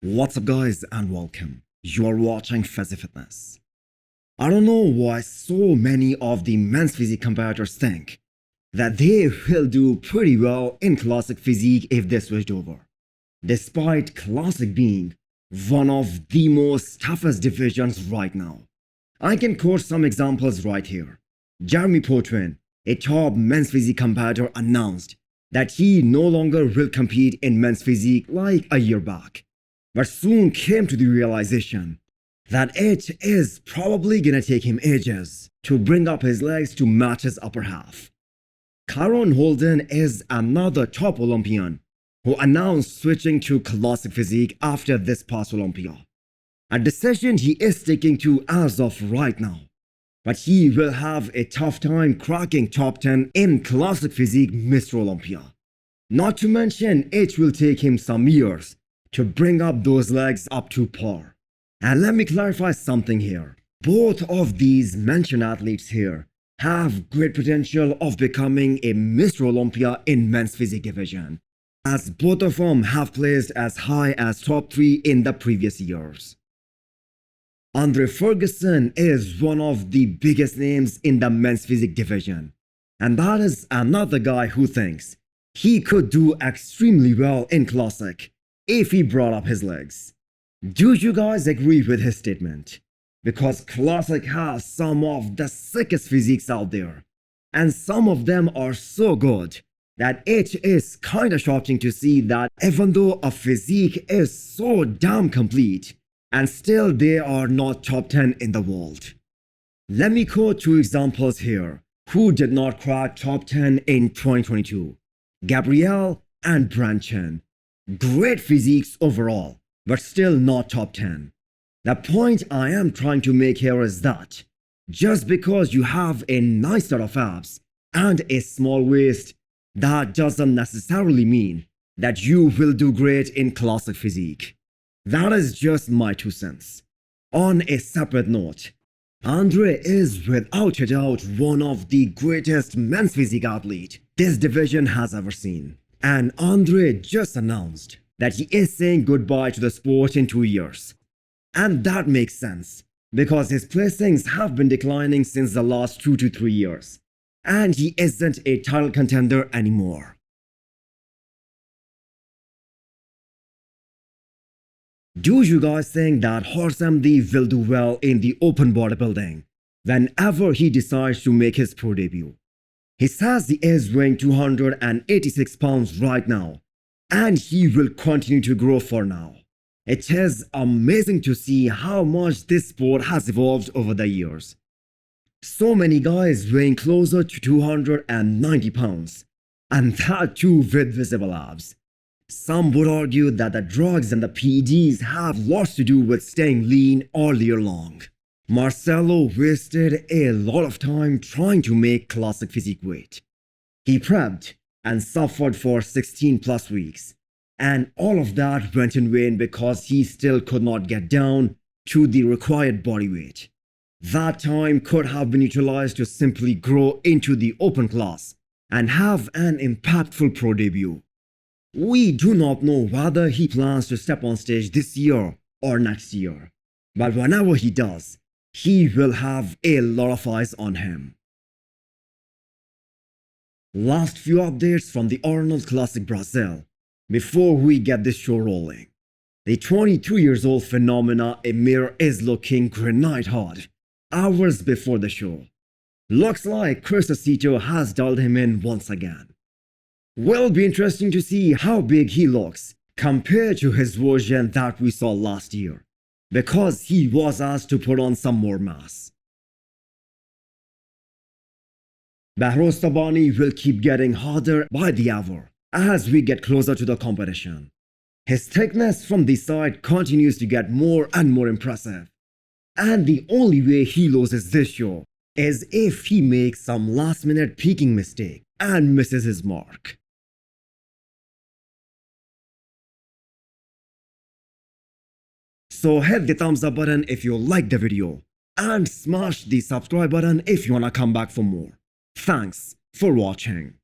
What's up guys and welcome. You're watching Fazi Fitness. I don't know why so many of the men's physique competitors think that they will do pretty well in classic physique if they switched over. Despite classic being one of the most toughest divisions right now. I can quote some examples right here. Jeremy Potvin, a top men's physique competitor, announced that he no longer will compete in men's physique like a year back, but soon came to the realization that it is probably gonna take him ages to bring up his legs to match his upper half. Kyron is another top Olympian who announced switching to classic physique after this past Olympia, a decision he is sticking to as of right now. But he will have a tough time cracking top 10 in classic physique Mr. Olympia. Not to mention, it will take him some years to bring up those legs up to par. And let me clarify something here. Both of these mentioned athletes here have great potential of becoming a Mr. Olympia in men's physique division, as both of them have placed as high as top 3 in the previous years. Andrea Ferguson is one of the biggest names in the men's physique division, and that is another guy who thinks he could do extremely well in classic if he brought up his legs. Do you guys agree with his statement? Because classic has some of the sickest physiques out there, and some of them are so good that it is kinda shocking to see that even though a physique is so damn complete, and still they are not top 10 in the world. Let me quote 2 examples here who did not crack top 10 in 2022. Gabrielle and Branchen. Great physiques overall, but still not top 10. The point I am trying to make here is that just because you have a nice set of abs and a small waist, that doesn't necessarily mean that you will do great in classic physique. That is just my 2 cents. On a separate note, Andre is without a doubt one of the greatest men's physique athlete this division has ever seen. And Andre just announced that he is saying goodbye to the sport in 2 years. And that makes sense, because his placings have been declining since the last 2 to 3 years. And he isn't a title contender anymore. Do you guys think that Horse MD will do well in the open bodybuilding whenever he decides to make his pro debut? He says he is weighing 286 pounds right now, and he will continue to grow for now. It is amazing to see how much this sport has evolved over the years. So many guys weighing closer to 290 pounds, and that too with visible abs. Some would argue that the drugs and the PEDs have lots to do with staying lean all year long. Marcelo wasted a lot of time trying to make classic physique weight. He prepped and suffered for 16 plus weeks, and all of that went in vain because he still could not get down to the required body weight. That time could have been utilized to simply grow into the open class and have an impactful pro debut. We do not know whether he plans to step on stage this year or next year, but whenever he does, he will have a lot of eyes on him. Last few updates from the Arnold Classic Brazil before we get this show rolling. The 22-year-old phenomena Emir is looking granite hot hours before the show. Looks like Chris has dialed him in once again. Will be interesting to see how big he looks compared to his version that we saw last year, because he was asked to put on some more mass. Behrooz Tabani will keep getting harder by the hour as we get closer to the competition. His thickness from the side continues to get more and more impressive, and the only way he loses this show is if he makes some last-minute peaking mistake and misses his mark. So hit the thumbs up button if you liked the video, and smash the subscribe button if you wanna come back for more. Thanks for watching.